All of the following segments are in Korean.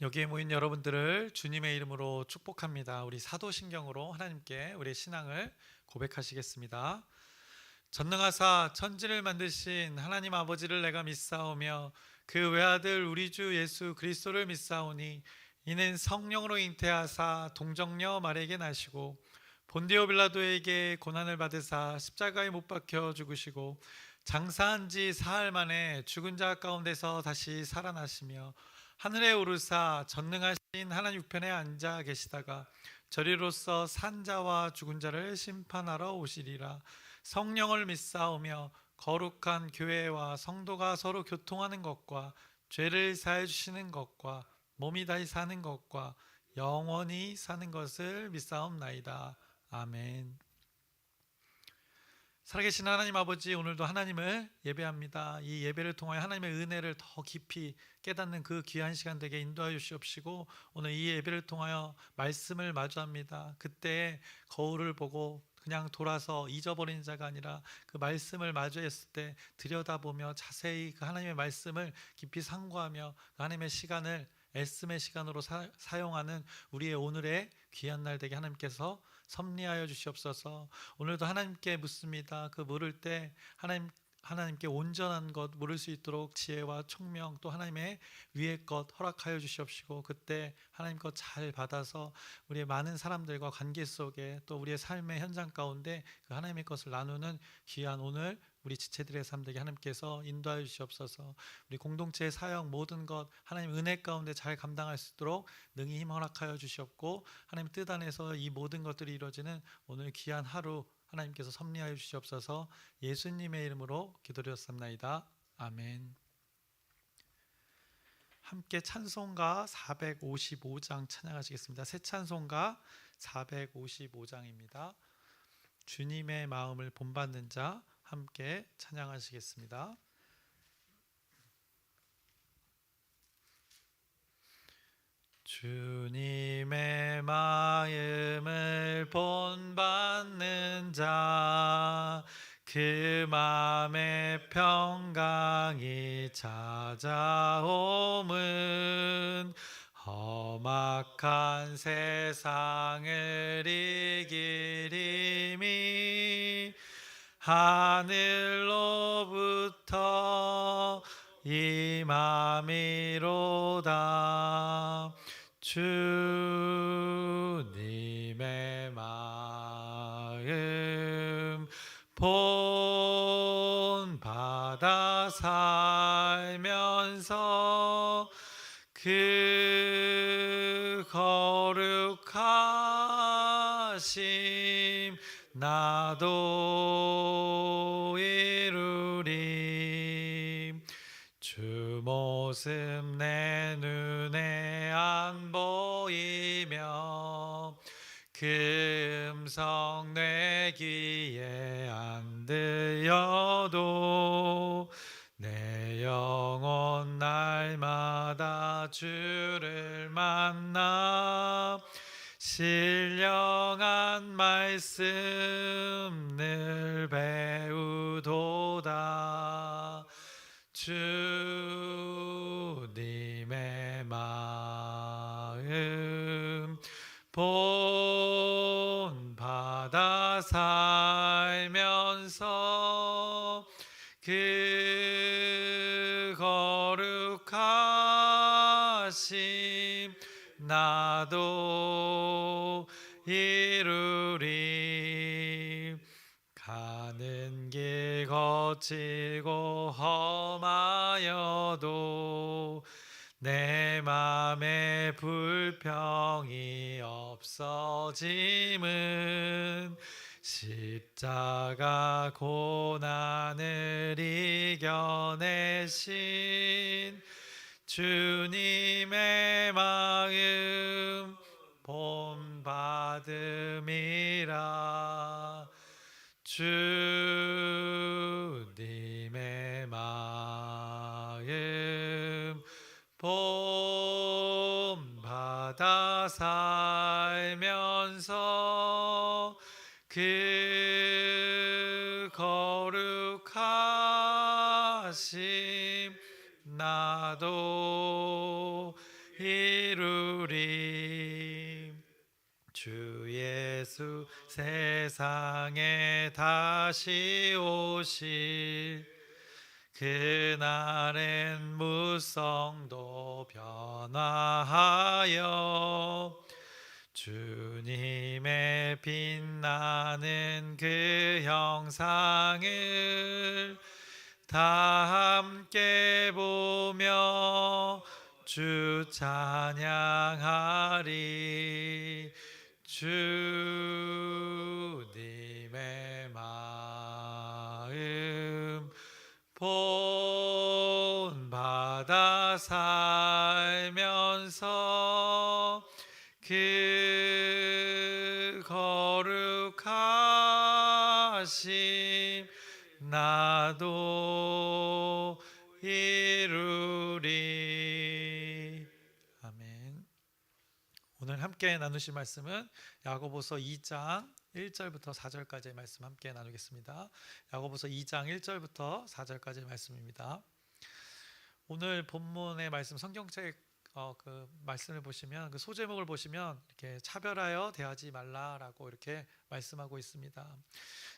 여기에 모인 여러분들을 주님의 이름으로 축복합니다. 우리 사도신경으로 하나님께 우리의 신앙을 고백하시겠습니다. 전능하사 천지를 만드신 하나님 아버지를 내가 믿사오며 그 외아들 우리 주 예수 그리스도를 믿사오니 이는 성령으로 잉태하사 동정녀 마리에게 나시고 본디오 빌라도에게 고난을 받으사 십자가에 못 박혀 죽으시고 장사한 지 사흘 만에 죽은 자 가운데서 다시 살아나시며 하늘에 오르사 전능하신 하나님 우편에 앉아 계시다가 저리로서 산 자와 죽은 자를 심판하러 오시리라. 성령을 믿사오며 거룩한 교회와 성도가 서로 교통하는 것과 죄를 사해 주시는 것과 몸이 다시 사는 것과 영원히 사는 것을 믿사옵나이다. 아멘. 살아계신 하나님 아버지, 오늘도 하나님을 예배합니다. 이 예배를 통하여 하나님의 은혜를 더 깊이 깨닫는 그 귀한 시간 되게 인도하여 주시옵시고, 오늘 이 예배를 통하여 말씀을 마주합니다. 그때 거울을 보고 그냥 돌아서 잊어버린 자가 아니라 그 말씀을 마주했을 때 들여다보며 자세히 그 하나님의 말씀을 깊이 상고하며 그 하나님의 시간을 애씀의 시간으로 사용하는 우리의 오늘의 귀한 날 되게 하나님께서 섭리하여 주시옵소서. 오늘도 하나님께 묻습니다. 그 물을 때 하나님께 온전한 것 물을 수 있도록 지혜와 총명 또 하나님의 위의 것 허락하여 주시옵시고, 그때 하나님 것 잘 받아서 우리의 많은 사람들과 관계 속에 또 우리의 삶의 현장 가운데 그 하나님의 것을 나누는 귀한 오늘 우리 지체들의 삶 되게 하나님께서 인도하여 주시옵소서. 우리 공동체의 사역 모든 것 하나님 은혜 가운데 잘 감당할 수 있도록 능히 힘 허락하여 주시옵고, 하나님 뜻 안에서 이 모든 것들이 이루어지는 오늘 귀한 하루 하나님께서 섭리하여 주시옵소서. 예수님의 이름으로 기도드렸습니다. 아멘. 함께 찬송가 455장 찬양하시겠습니다. 새 찬송가 455장입니다. 주님의 마음을 본받는 자 함께 찬양하시겠습니다. 주님의 마음을 본받는 자 그 마음의 평강이 찾아옴은 험악한 세상을 이길 힘이 하늘로부터 임함이로다. 주님의 마음 본받아 살면서 그 거룩하심 나도 이루리. 주 모습 내 눈에 안 보이며 그 음성 내 귀에 안 들려도 내 영혼 날마다 주를 만나 신령한 말씀 늘 배우도다. 주님의 마음 본받아 살면서 그 거룩하심 나도 이루리. 가는 길 거칠고 험하여도 내 맘에 불평이 없어짐은 십자가 고난을 이겨내신 주님의 마음 본받음이라. 주님의 마음 본받아 살면서 그 거룩하심 나도 이루리. 주 예수 세상에 다시 오실 그날엔 무성도 변화하여 주님의 빛나는 그 형상을 다 함께 보며 주 찬양하리. 주님의 마음 본받아 살면서 그 거룩하심 나도 이루리. 아멘. 오늘 함께 나누실 말씀은 야고보서 2장 1절부터 4절까지의 말씀 함께 나누겠습니다. 야고보서 2장 1절부터 4절까지의 말씀입니다. 오늘 본문의 말씀 성경책 그 말씀을 보시면 그 소제목을 보시면 이렇게 차별하여 대하지 말라라고 이렇게 말씀하고 있습니다.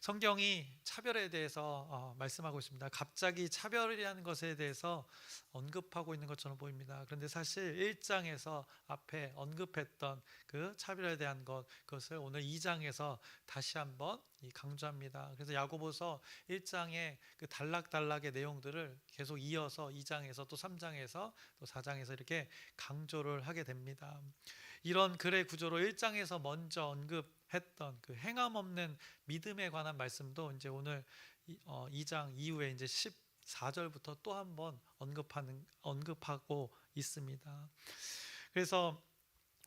성경이 차별에 대해서 말씀하고 있습니다. 갑자기 차별이라는 것에 대해서 언급하고 있는 것처럼 보입니다. 그런데 사실 1장에서 앞에 언급했던 그 차별에 대한 그것을 오늘 2장에서 다시 한번 강조합니다. 그래서 야고보서 1장의 그 단락단락의 내용들을 계속 이어서 2장에서 또 3장에서 또 4장에서 이렇게 강조를 하게 됩니다. 이런 글의 구조로 1장에서 먼저 언급했던 그 행함 없는 믿음에 관한 말씀도 이제 오늘 2장 이후에 이제 14절부터 또 한 번 언급하고 있습니다. 그래서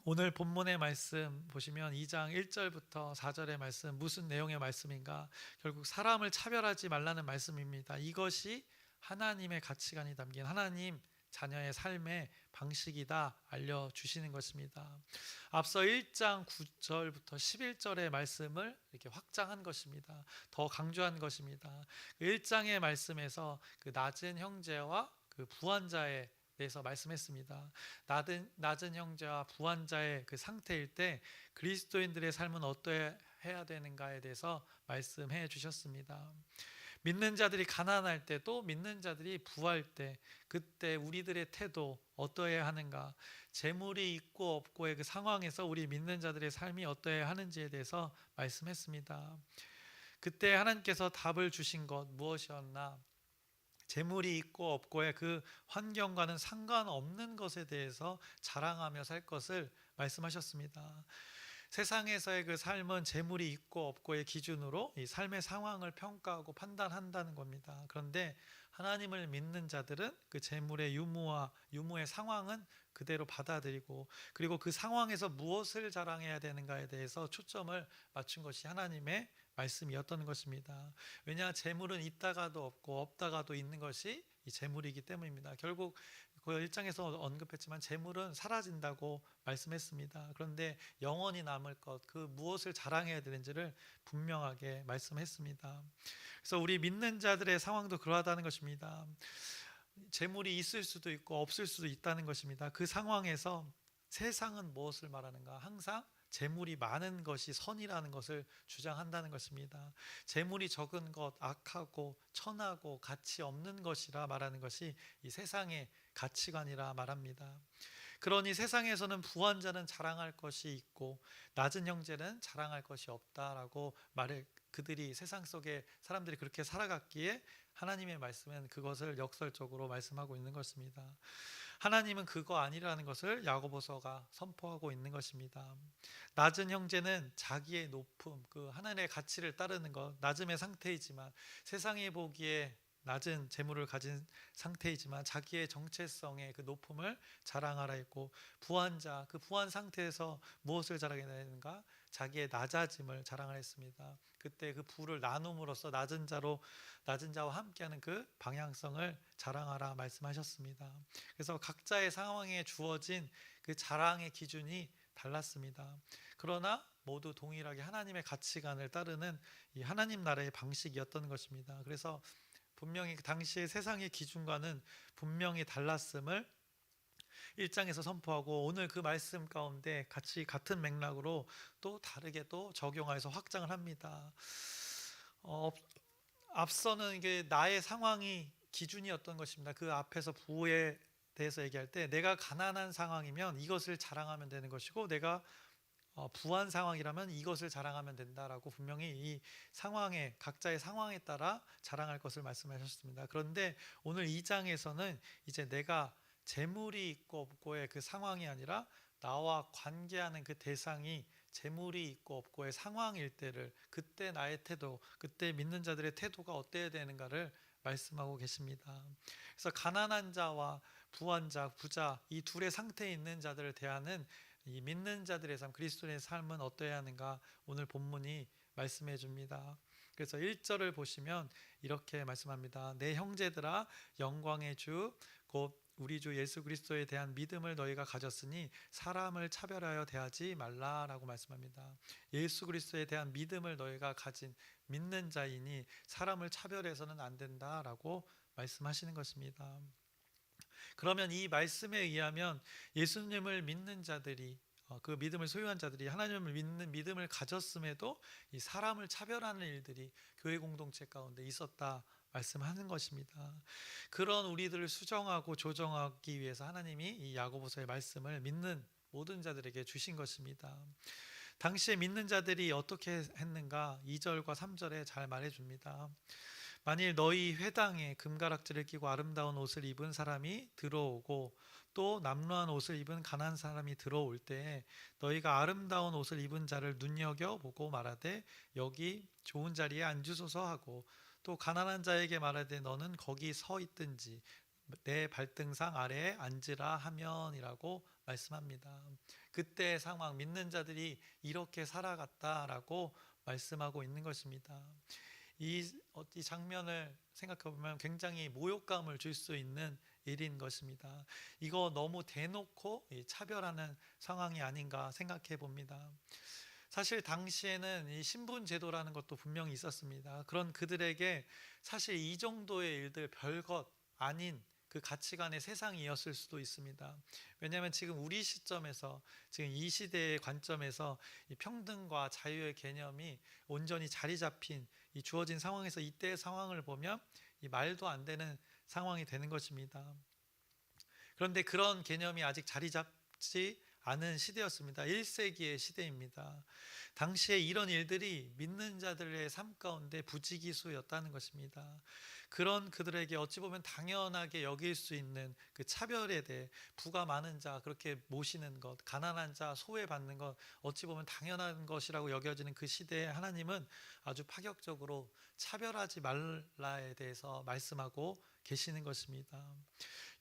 오늘 본문의 말씀 보시면 2장 1절부터 4절의 말씀 무슨 내용의 말씀인가? 결국 사람을 차별하지 말라는 말씀입니다. 이것이 하나님의 가치관이 담긴 하나님 자녀의 삶의 방식이다 알려주시는 것입니다. 앞서 1장 9절부터 11절의 말씀을 이렇게 확장한 것입니다. 더 강조한 것입니다. 1장의 말씀에서 그 낮은 형제와 그 부한자에 대해서 말씀했습니다. 낮은 형제와 부한자의 그 상태일 때 그리스도인들의 삶은 어떠해야 되는가에 대해서 말씀해 주셨습니다. 믿는 자들이 가난할 때 또 믿는 자들이 부할 때 그때 우리들의 태도 어떠해야 하는가, 재물이 있고 없고의 그 상황에서 우리 믿는 자들의 삶이 어떠해야 하는지에 대해서 말씀했습니다. 그때 하나님께서 답을 주신 것 무엇이었나? 재물이 있고 없고의 그 환경과는 상관없는 것에 대해서 자랑하며 살 것을 말씀하셨습니다. 세상에서의 그 삶은 재물이 있고 없고의 기준으로 이 삶의 상황을 평가하고 판단한다는 겁니다. 그런데 하나님을 믿는 자들은 그 재물의 유무의 상황은 그대로 받아들이고 그리고 그 상황에서 무엇을 자랑해야 되는가에 대해서 초점을 맞춘 것이 하나님의 말씀이었던 것입니다. 왜냐 재물은 있다가도 없고 없다가도 있는 것이 이 재물이기 때문입니다. 결국 그 1장에서 언급했지만 재물은 사라진다고 말씀했습니다. 그런데 영원히 남을 것, 그 무엇을 자랑해야 되는지를 분명하게 말씀했습니다. 그래서 우리 믿는 자들의 상황도 그러하다는 것입니다. 재물이 있을 수도 있고 없을 수도 있다는 것입니다. 그 상황에서 세상은 무엇을 말하는가? 항상 재물이 많은 것이 선이라는 것을 주장한다는 것입니다. 재물이 적은 것, 악하고 천하고 가치 없는 것이라 말하는 것이 이 세상의 가치관이라 말합니다. 그러니 세상에서는 부한 자는 자랑할 것이 있고 낮은 형제는 자랑할 것이 없다라고 말해 그들이 세상 속에 사람들이 그렇게 살아갔기에 하나님의 말씀은 그것을 역설적으로 말씀하고 있는 것입니다. 하나님은 그거 아니라는 것을 야고보서가 선포하고 있는 것입니다. 낮은 형제는 자기의 높음, 그 하나님의 가치를 따르는 것, 낮음의 상태이지만 세상이 보기에 낮은 재물을 가진 상태이지만 자기의 정체성의 그 높음을 자랑하라 했고 부한 자, 그 부한 상태에서 무엇을 자랑해야 되는가? 자기의 낮아짐을 자랑하라 했습니다. 그때 그 부를 나눔으로써 낮은 자와 함께하는 그 방향성을 자랑하라 말씀하셨습니다. 그래서 각자의 상황에 주어진 그 자랑의 기준이 달랐습니다. 그러나 모두 동일하게 하나님의 가치관을 따르는 이 하나님 나라의 방식이었던 것입니다. 그래서 분명히 그 당시의 세상의 기준과는 분명히 달랐음을 1장에서 선포하고 오늘 그 말씀 가운데 같이 같은 맥락으로 또 다르게 또 적용해서 확장을 합니다. 어, 앞서는 이게 나의 상황이 기준이었던 것입니다. 그 앞에서 부에 대해서 얘기할 때 내가 가난한 상황이면 이것을 자랑하면 되는 것이고 내가 부한 상황이라면 이것을 자랑하면 된다라고 분명히 이 상황에 각자의 상황에 따라 자랑할 것을 말씀하셨습니다. 그런데 오늘 2장에서는 이제 내가 재물이 있고 없고의 그 상황이 아니라 나와 관계하는 그 대상이 재물이 있고 없고의 상황일 때를 그때 나의 태도, 그때 믿는 자들의 태도가 어때야 되는가를 말씀하고 계십니다. 그래서 가난한 자와 부한 자, 부자 이 둘의 상태에 있는 자들을 대하는 이 믿는 자들의 삶, 그리스도인의 삶은 어떠해야 하는가 오늘 본문이 말씀해 줍니다. 그래서 1절을 보시면 이렇게 말씀합니다. 내 형제들아 영광의 주 곧 우리 주 예수 그리스도에 대한 믿음을 너희가 가졌으니 사람을 차별하여 대하지 말라라고 말씀합니다. 예수 그리스도에 대한 믿음을 너희가 가진 믿는 자이니 사람을 차별해서는 안 된다라고 말씀하시는 것입니다. 그러면 이 말씀에 의하면 예수님을 믿는 자들이 그 믿음을 소유한 자들이 하나님을 믿는 믿음을 가졌음에도 이 사람을 차별하는 일들이 교회 공동체 가운데 있었다 말씀하는 것입니다. 그런 우리들을 수정하고 조정하기 위해서 하나님이 이 야고보서의 말씀을 믿는 모든 자들에게 주신 것입니다. 당시에 믿는 자들이 어떻게 했는가 2절과 3절에 잘 말해줍니다. 만일 너희 회당에 금가락지를 끼고 아름다운 옷을 입은 사람이 들어오고 또 남루한 옷을 입은 가난한 사람이 들어올 때 너희가 아름다운 옷을 입은 자를 눈여겨보고 말하되 여기 좋은 자리에 앉으소서 하고 또 가난한 자에게 말하되 너는 거기 서 있든지 내 발등상 아래에 앉으라 하면이라고 말씀합니다. 그때의 상황, 믿는 자들이 이렇게 살아갔다라고 말씀하고 있는 것입니다. 이 장면을 생각해 보면 굉장히 모욕감을 줄 수 있는 일인 것입니다. 이거 너무 대놓고 차별하는 상황이 아닌가 생각해 봅니다. 사실 당시에는 이 신분 제도라는 것도 분명히 있었습니다. 그런 그들에게 사실 이 정도의 일들 별것 아닌 그 가치관의 세상이었을 수도 있습니다. 왜냐하면 지금 우리 시점에서 지금 이 시대의 관점에서 이 평등과 자유의 개념이 온전히 자리 잡힌 이 주어진 상황에서 이때의 상황을 보면 이 말도 안 되는 상황이 되는 것입니다. 그런데 그런 개념이 아직 자리 잡지 않은 시대였습니다. 1세기의 시대입니다. 당시에 이런 일들이 믿는 자들의 삶 가운데 부지기수였다는 것입니다. 그런 그들에게 어찌 보면 당연하게 여길 수 있는 그 차별에 대해 부가 많은 자 그렇게 모시는 것, 가난한 자 소외받는 것 어찌 보면 당연한 것이라고 여겨지는 그 시대에 하나님은 아주 파격적으로 차별하지 말라에 대해서 말씀하고 계시는 것입니다.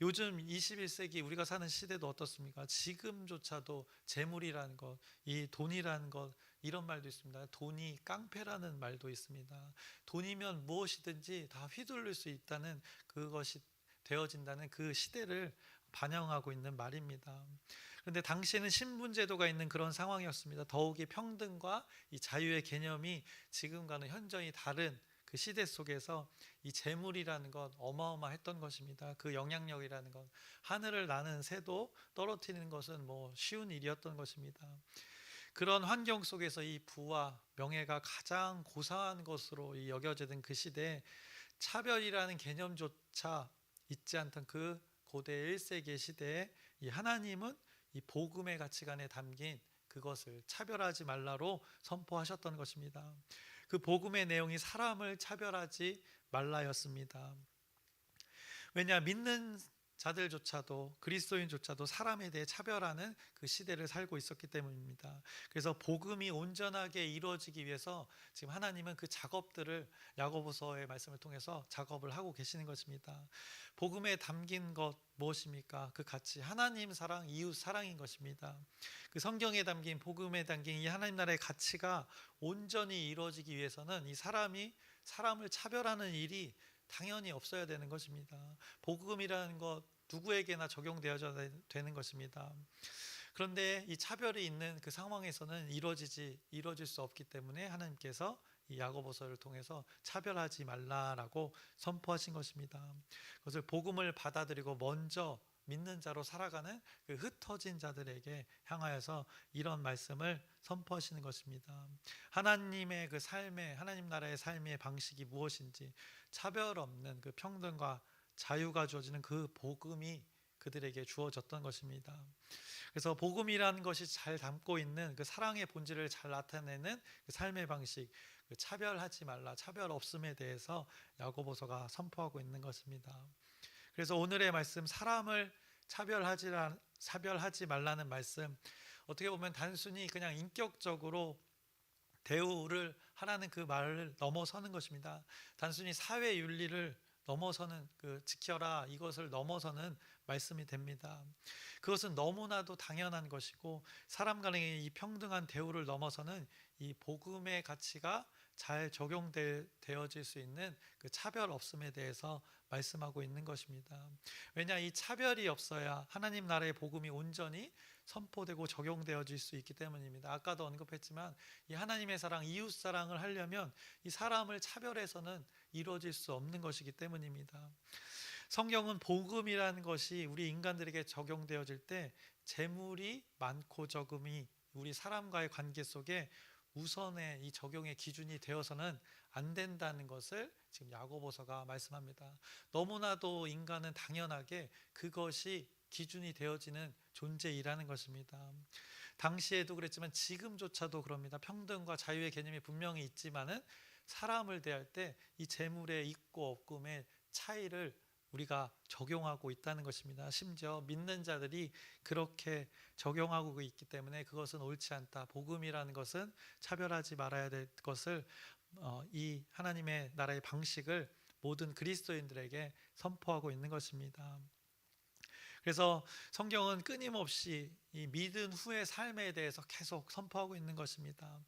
요즘 21세기 우리가 사는 시대도 어떻습니까? 지금조차도 재물이라는 것, 이 돈이라는 것 이런 말도 있습니다. 돈이 깡패라는 말도 있습니다. 돈이면 무엇이든지 다 휘둘릴 수 있다는 그것이 되어진다는 그 시대를 반영하고 있는 말입니다. 그런데 당시에는 신분제도가 있는 그런 상황이었습니다. 더욱이 평등과 이 자유의 개념이 지금과는 현저히 다른 그 시대 속에서 이 재물이라는 것 어마어마했던 것입니다. 그 영향력이라는 것 하늘을 나는 새도 떨어뜨리는 것은 뭐 쉬운 일이었던 것입니다. 그런 환경 속에서 이 부와 명예가 가장 고상한 것으로 여겨지던 그 시대에 차별이라는 개념조차 있지 않던 그 고대 1세기의 시대에 이 하나님은 이 복음의 가치관에 담긴 그것을 차별하지 말라로 선포하셨던 것입니다. 그 복음의 내용이 사람을 차별하지 말라였습니다. 왜냐 믿는 자들조차도 그리스도인조차도 사람에 대해 차별하는 그 시대를 살고 있었기 때문입니다. 그래서 복음이 온전하게 이루어지기 위해서 지금 하나님은 그 작업들을 야고보서의 말씀을 통해서 작업을 하고 계시는 것입니다. 복음에 담긴 것 무엇입니까? 그 가치 하나님 사랑, 이웃 사랑인 것입니다. 그 성경에 담긴 복음에 담긴 이 하나님 나라의 가치가 온전히 이루어지기 위해서는 이 사람이 사람을 차별하는 일이 당연히 없어야 되는 것입니다. 복음이라는 것 누구에게나 적용되어져야 되는 것입니다. 그런데 이 차별이 있는 그 상황에서는 이루어질 수 없기 때문에 하나님께서 이 야고보서를 통해서 차별하지 말라라고 선포하신 것입니다. 그것을 복음을 받아들이고 먼저 믿는 자로 살아가는 그 흩어진 자들에게 향하여서 이런 말씀을 선포하시는 것입니다. 하나님의 그 삶의, 하나님 나라의 삶의 방식이 무엇인지, 차별 없는 그 평등과 자유가 주어지는 그 복음이 그들에게 주어졌던 것입니다. 그래서 복음이라는 것이 잘 담고 있는 그 사랑의 본질을 잘 나타내는 그 삶의 방식, 그 차별하지 말라, 차별 없음에 대해서 야고보서가 선포하고 있는 것입니다. 그래서 오늘의 말씀, 사람을 차별하지 말라는 말씀, 어떻게 보면 단순히 그냥 인격적으로 대우를 하라는 그 말을 넘어서는 것입니다. 단순히 사회 윤리를 넘어서는, 그 지켜라, 이것을 넘어서는 말씀이 됩니다. 그것은 너무나도 당연한 것이고, 사람 간의 이 평등한 대우를 넘어서는 이 복음의 가치가 잘 적용되어질 수 있는 그 차별 없음에 대해서 말씀하고 있는 것입니다. 왜냐, 이 차별이 없어야 하나님 나라의 복음이 온전히 선포되고 적용되어질 수 있기 때문입니다. 아까도 언급했지만 이 하나님의 사랑, 이웃 사랑을 하려면 이 사람을 차별해서는 이루어질 수 없는 것이기 때문입니다. 성경은 복음이라는 것이 우리 인간들에게 적용되어질 때 재물이 많고 적음이 우리 사람과의 관계 속에 우선의 이 적용의 기준이 되어서는 안 된다는 것을 지금 야고보서가 말씀합니다. 너무나도 인간은 당연하게 그것이 기준이 되어지는 존재이라는 것입니다. 당시에도 그랬지만 지금조차도 그럽니다. 평등과 자유의 개념이 분명히 있지만은 사람을 대할 때 이 재물의 있고 없음의 차이를 우리가 적용하고 있다는 것입니다. 심지어 믿는 자들이 그렇게 적용하고 있기 때문에 그것은 옳지 않다. 복음이라는 것은 차별하지 말아야 될 것을, 이 하나님의 나라의 방식을 모든 그리스도인들에게 선포하고 있는 것입니다. 그래서 성경은 끊임없이 이 믿은 후의 삶에 대해서 계속 선포하고 있는 것입니다.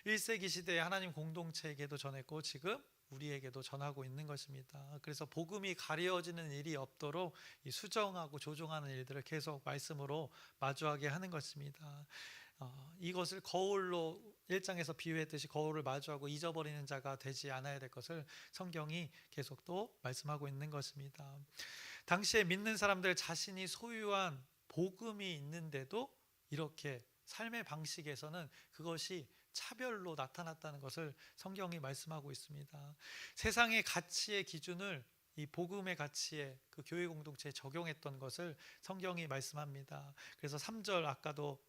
1세기 시대에 하나님 공동체에게도 전했고 지금 우리에게도 전하고 있는 것입니다. 그래서 복음이 가려지는 일이 없도록 이 수정하고 조정하는 일들을 계속 말씀으로 마주하게 하는 것입니다. 이것을 거울로 1장에서 비유했듯이 거울을 마주하고 잊어버리는 자가 되지 않아야 될 것을 성경이 계속 또 말씀하고 있는 것입니다. 당시에 믿는 사람들 자신이 소유한 복음이 있는데도 이렇게 삶의 방식에서는 그것이 차별로 나타났다는 것을 성경이 말씀하고 있습니다. 세상의 가치의 기준을 이 복음의 가치에 그 교회 공동체에 적용했던 것을 성경이 말씀합니다. 그래서 3절 아까도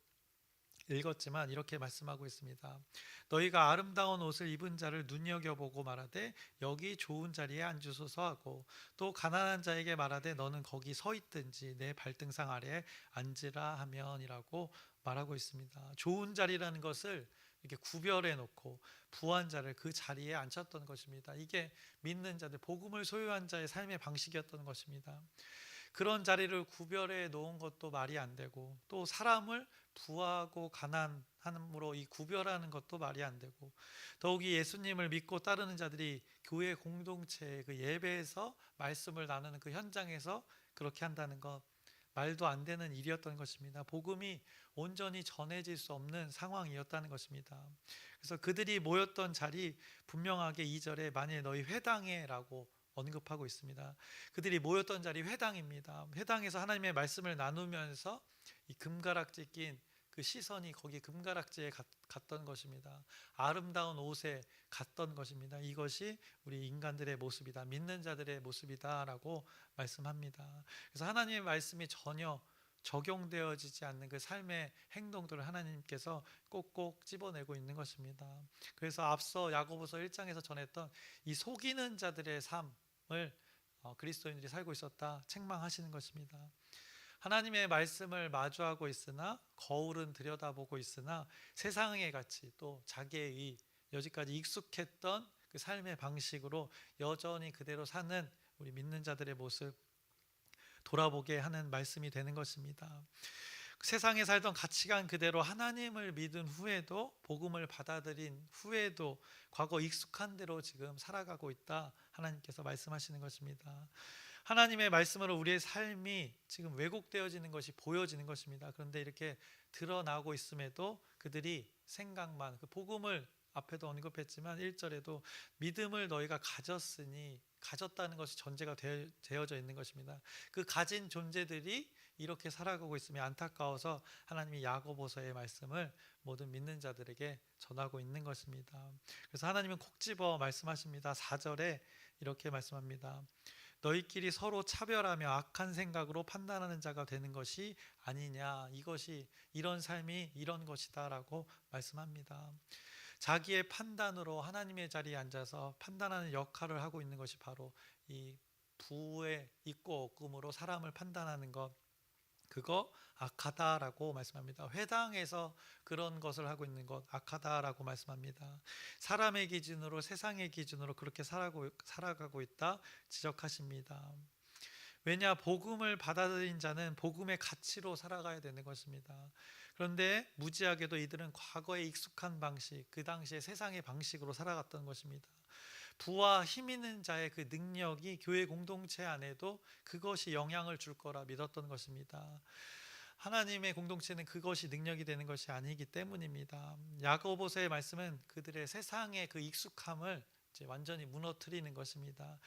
읽었지만 이렇게 말씀하고 있습니다. 너희가 아름다운 옷을 입은 자를 눈여겨보고 말하되 여기 좋은 자리에 앉으소서 하고, 또 가난한 자에게 말하되 너는 거기 서 있든지 내 발등상 아래에 앉으라 하면이라고 말하고 있습니다. 좋은 자리라는 것을 이렇게 구별해 놓고 부한 자를 그 자리에 앉혔던 것입니다. 이게 믿는 자들, 복음을 소유한 자의 삶의 방식이었던 것입니다. 그런 자리를 구별해 놓은 것도 말이 안 되고, 또 사람을 부하고 가난함으로 이 구별하는 것도 말이 안 되고, 더욱이 예수님을 믿고 따르는 자들이 교회 공동체의 그 예배에서 말씀을 나누는 그 현장에서 그렇게 한다는 것, 말도 안 되는 일이었던 것입니다. 복음이 온전히 전해질 수 없는 상황이었다는 것입니다. 그래서 그들이 모였던 자리, 분명하게 2절에 만일 너희 회당에 라고 언급하고 있습니다. 그들이 모였던 자리 회당입니다. 회당에서 하나님의 말씀을 나누면서 이 금가락지 낀 그 시선이 거기 금가락지에 갔던 것입니다. 아름다운 옷에 갔던 것입니다. 이것이 우리 인간들의 모습이다, 믿는 자들의 모습이다 라고 말씀합니다. 그래서 하나님의 말씀이 전혀 적용되어지지 않는 그 삶의 행동들을 하나님께서 꼭꼭 집어내고 있는 것입니다. 그래서 앞서 야고보서 1장에서 전했던 이 속이는 자들의 삶을 그리스도인들이 살고 있었다 책망하시는 것입니다. 하나님의 말씀을 마주하고 있으나, 거울은 들여다보고 있으나 세상의 가치, 또 자기의 의, 여지까지 익숙했던 그 삶의 방식으로 여전히 그대로 사는 우리 믿는 자들의 모습 돌아보게 하는 말씀이 되는 것입니다. 세상에 살던 가치관 그대로 하나님을 믿은 후에도, 복음을 받아들인 후에도 과거 익숙한 대로 지금 살아가고 있다, 하나님께서 말씀하시는 것입니다. 하나님의 말씀으로 우리의 삶이 지금 왜곡되어지는 것이 보여지는 것입니다. 그런데 이렇게 드러나고 있음에도 그들이 생각만, 그 복음을 앞에도 언급했지만 1절에도 믿음을 너희가 가졌으니 가졌다는 것이 전제가 되어져 있는 것입니다. 그 가진 존재들이 이렇게 살아가고 있으면 안타까워서 하나님이 야고보서의 말씀을 모든 믿는 자들에게 전하고 있는 것입니다. 그래서 하나님은 콕 집어 말씀하십니다. 4절에 이렇게 말씀합니다. 너희끼리 서로 차별하며 악한 생각으로 판단하는 자가 되는 것이 아니냐. 이것이 이런 삶이 이런 것이다 라고 말씀합니다. 자기의 판단으로 하나님의 자리에 앉아서 판단하는 역할을 하고 있는 것이 바로 이 부의 있고 없음으로 사람을 판단하는 것, 그거 악하다라고 말씀합니다. 회당에서 그런 것을 하고 있는 것 악하다라고 말씀합니다. 사람의 기준으로, 세상의 기준으로 그렇게 살아가고 있다 지적하십니다. 왜냐, 복음을 받아들인 자는 복음의 가치로 살아가야 되는 것입니다. 그런데 무지하게도 이들은 과거에 익숙한 방식, 그 당시에 세상의 방식으로 살아갔던 것입니다. 부와 힘 있는 자의 그 능력이 교회 공동체 안에도 그것이 영향을 줄 거라 믿었던 것입니다. 하나님의 공동체는 그것이 능력이 되는 것이 아니기 때문입니다. 야고보서의 말씀은 그들의 세상의 그 익숙함을 이제 완전히 무너뜨리는 것입니다.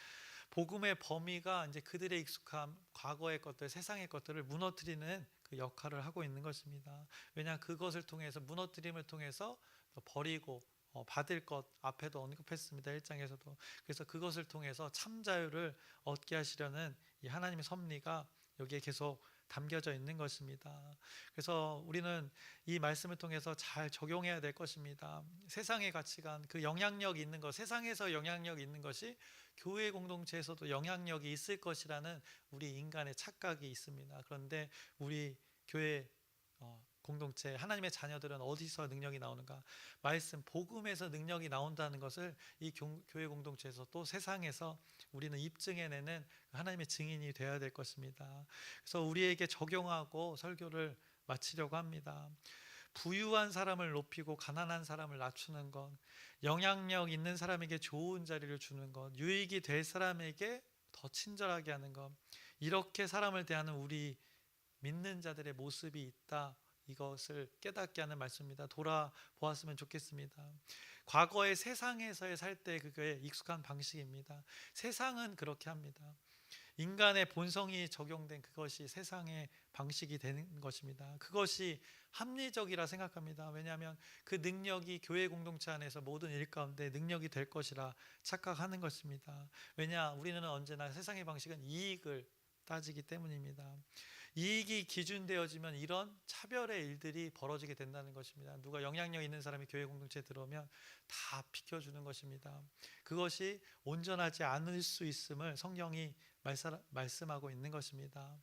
복음의 범위가 이제 그들의 익숙함, 과거의 것들, 세상의 것들을 무너뜨리는 그 역할을 하고 있는 것입니다. 왜냐, 그것을 통해서, 무너뜨림을 통해서 버리고 받을 것, 앞에도 언급했습니다. 1장에서도. 그래서 그것을 통해서 참 자유를 얻게 하시려는 이 하나님의 섭리가 여기에 계속 담겨져 있는 것입니다. 그래서 우리는 이 말씀을 통해서 잘 적용해야 될 것입니다. 세상의 가치관, 그 영향력 있는 것, 세상에서 영향력 있는 것이 교회 공동체에서도 영향력이 있을 것이라는 우리 인간의 착각이 있습니다. 그런데 우리 교회 공동체, 하나님의 자녀들은 어디서 능력이 나오는가? 말씀, 복음에서 능력이 나온다는 것을 이 교회 공동체에서 또 세상에서 우리는 입증해내는 하나님의 증인이 되어야 될 것입니다. 그래서 우리에게 적용하고 설교를 마치려고 합니다. 부유한 사람을 높이고 가난한 사람을 낮추는 것, 영향력 있는 사람에게 좋은 자리를 주는 것, 유익이 될 사람에게 더 친절하게 하는 것, 이렇게 사람을 대하는 우리 믿는 자들의 모습이 있다, 이것을 깨닫게 하는 말씀입니다. 돌아보았으면 좋겠습니다. 과거의 세상에서의 살 때 그게 익숙한 방식입니다. 세상은 그렇게 합니다. 인간의 본성이 적용된 그것이 세상의 방식이 되는 것입니다. 그것이 합리적이라 생각합니다. 왜냐하면 그 능력이 교회 공동체 안에서 모든 일 가운데 능력이 될 것이라 착각하는 것입니다. 왜냐, 우리는 언제나 세상의 방식은 이익을 따지기 때문입니다. 이익이 기준되어지면 이런 차별의 일들이 벌어지게 된다는 것입니다. 누가 영향력 있는 사람이 교회 공동체에 들어오면 다 비켜주는 것입니다. 그것이 온전하지 않을 수 있음을 성경이 말씀하고 있는 것입니다.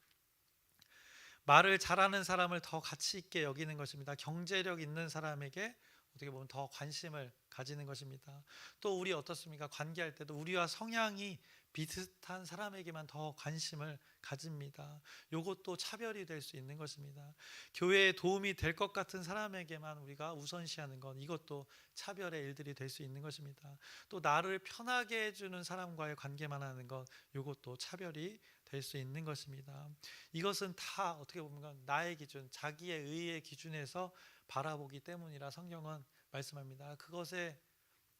말을 잘하는 사람을 더 가치 있게 여기는 것입니다. 경제력 있는 사람에게 어떻게 보면 더 관심을 가지는 것입니다. 또 우리 어떻습니까? 관계할 때도 우리와 성향이 비슷한 사람에게만 더 관심을 가집니다. 이것도 차별이 될 수 있는 것입니다. 교회에 도움이 될 것 같은 사람에게만 우리가 우선시하는 것, 이것도 차별의 일들이 될 수 있는 것입니다. 또 나를 편하게 해주는 사람과의 관계만 하는 것, 이것도 차별이 될 수 있는 것입니다. 이것은 다 어떻게 보면 나의 기준, 자기의 의의 기준에서 바라보기 때문이라 성경은 말씀합니다. 그것의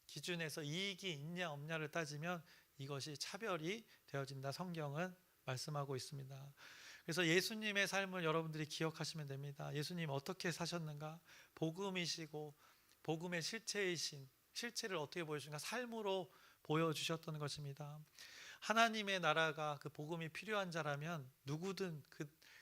기준에서 이익이 있냐 없냐를 따지면 이것이 차별이 되어진다, 성경은 말씀하고 있습니다. 그래서 예수님의 삶을 여러분들이 기억하시면 됩니다. 예수님 어떻게 사셨는가? 복음이시고 복음의 실체이신, 실체를 어떻게 보여주신가? 삶으로 보여주셨던 것입니다. 하나님의 나라가, 그 복음이 필요한 자라면 누구든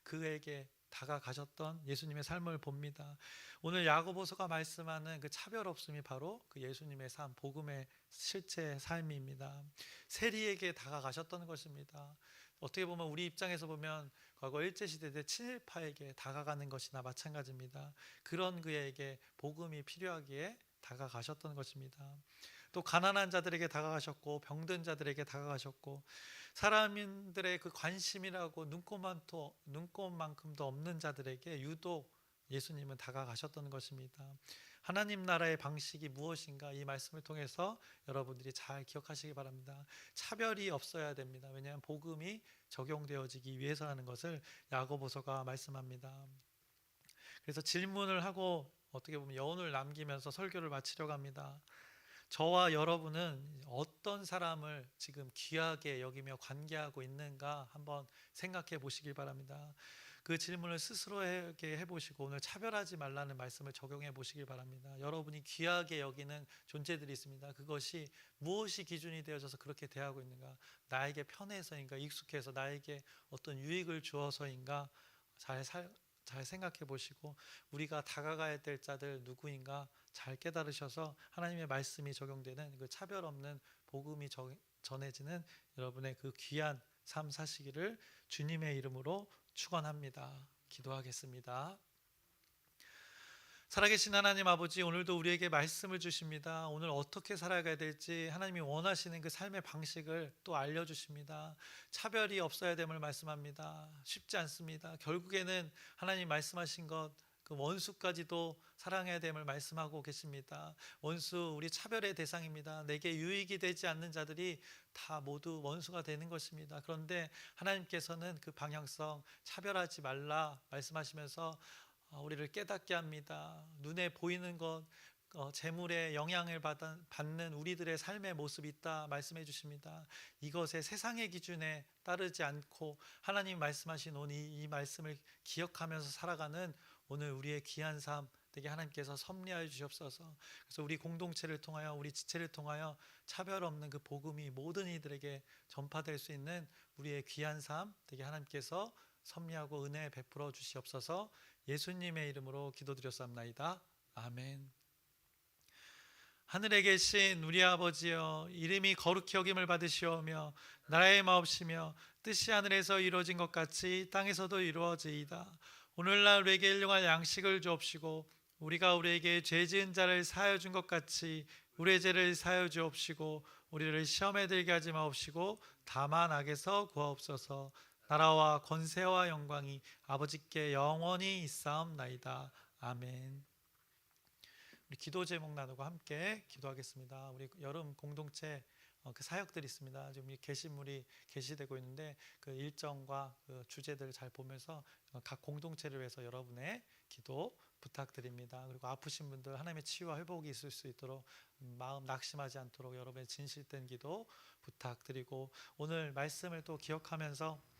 그에게 다가가셨던 예수님의 삶을 봅니다. 오늘 야고보서가 말씀하는 그 차별 없음이 바로 그 예수님의 삶, 복음의 실제 삶입니다. 세리에게 다가가셨던 것입니다. 어떻게 보면 우리 입장에서 보면 과거 일제시대 때 친일파에게 다가가는 것이나 마찬가지입니다. 그런 그에게 복음이 필요하기에 다가가셨던 것입니다. 또 가난한 자들에게 다가가셨고 병든 자들에게 다가가셨고 사람들의 그 관심이라고 눈꼽만큼도 없는 자들에게 유독 예수님은 다가가셨던 것입니다. 하나님 나라의 방식이 무엇인가, 이 말씀을 통해서 여러분들이 잘 기억하시기 바랍니다. 차별이 없어야 됩니다. 왜냐하면 복음이 적용되어지기 위해서라는 것을 야고보서가 말씀합니다. 그래서 질문을 하고 어떻게 보면 여운을 남기면서 설교를 마치려고 합니다. 저와 여러분은 어떤 사람을 지금 귀하게 여기며 관계하고 있는가 한번 생각해 보시길 바랍니다. 그 질문을 스스로에게 해보시고 오늘 차별하지 말라는 말씀을 적용해 보시길 바랍니다. 여러분이 귀하게 여기는 존재들이 있습니다. 그것이 무엇이 기준이 되어져서 그렇게 대하고 있는가? 나에게 편해서인가? 익숙해서 나에게 어떤 유익을 주어서인가? 잘 생각해 보시고 우리가 다가가야 될 자들 누구인가 잘 깨달으셔서 하나님의 말씀이 적용되는 그 차별 없는 복음이 전해지는 여러분의 그 귀한 삶 사시기를 주님의 이름으로 축원합니다. 기도하겠습니다. 살아계신 하나님 아버지, 오늘도 우리에게 말씀을 주십니다. 오늘 어떻게 살아가야 될지 하나님이 원하시는 그 삶의 방식을 또 알려주십니다. 차별이 없어야 됨을 말씀합니다. 쉽지 않습니다. 결국에는 하나님 말씀하신 것, 그 원수까지도 사랑해야 됨을 말씀하고 계십니다. 원수, 우리 차별의 대상입니다. 내게 유익이 되지 않는 자들이 다 모두 원수가 되는 것입니다. 그런데 하나님께서는 그 방향성, 차별하지 말라 말씀하시면서 우리를 깨닫게 합니다. 눈에 보이는 것, 재물의 영향을 받는 우리들의 삶의 모습이 있다 말씀해 주십니다. 이것의 세상의 기준에 따르지 않고 하나님 말씀하신 오늘 이 말씀을 기억하면서 살아가는 오늘 우리의 귀한 삶 되게 하나님께서 섭리하여 주시옵소서. 그래서 우리 공동체를 통하여 우리 지체를 통하여 차별 없는 그 복음이 모든 이들에게 전파될 수 있는 우리의 귀한 삶 되게 하나님께서 섭리하고 은혜 베풀어 주시옵소서. 예수님의 이름으로 기도드렸사옵나이다. 아멘. 하늘에 계신 우리 아버지여, 이름이 거룩히 여김을 받으시오며 나라의 마옵시며 뜻이 하늘에서 이루어진 것 같이 땅에서도 이루어지이다. 오늘날 우리에게 일용할 양식을 주옵시고 우리가 우리에게 죄 지은 자를 사하여 준 것 같이 우리의 죄를 사하여 주옵시고 우리를 시험에 들게 하지 마옵시고 다만 악에서 구하옵소서. 나라와 권세와 영광이 아버지께 영원히 있사옵나이다. 아멘. 우리 기도 제목 나누고 함께 기도하겠습니다. 우리 여름 공동체 그 사역들이 있습니다. 지금 이 게시물이 게시되고 있는데 그 일정과 그 주제들을 잘 보면서 각 공동체를 위해서 여러분의 기도 부탁드립니다. 그리고 아프신 분들 하나님의 치유와 회복이 있을 수 있도록 마음 낙심하지 않도록 여러분의 진실된 기도 부탁드리고 오늘 말씀을 또 기억하면서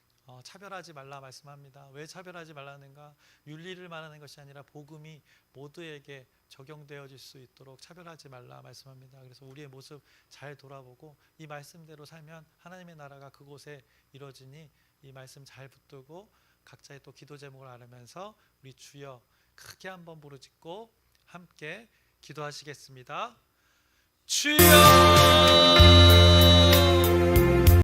차별하지 말라 말씀합니다. 왜 차별하지 말라는가? 윤리를 말하는 것이 아니라 복음이 모두에게 적용되어질 수 있도록 차별하지 말라 말씀합니다. 그래서 우리의 모습 잘 돌아보고 이 말씀대로 살면 하나님의 나라가 그곳에 이루어지니 이 말씀 잘 붙들고 각자의 또 기도 제목을 알으면서 우리 주여 크게 한번 부르짖고 함께 기도하시겠습니다. 주여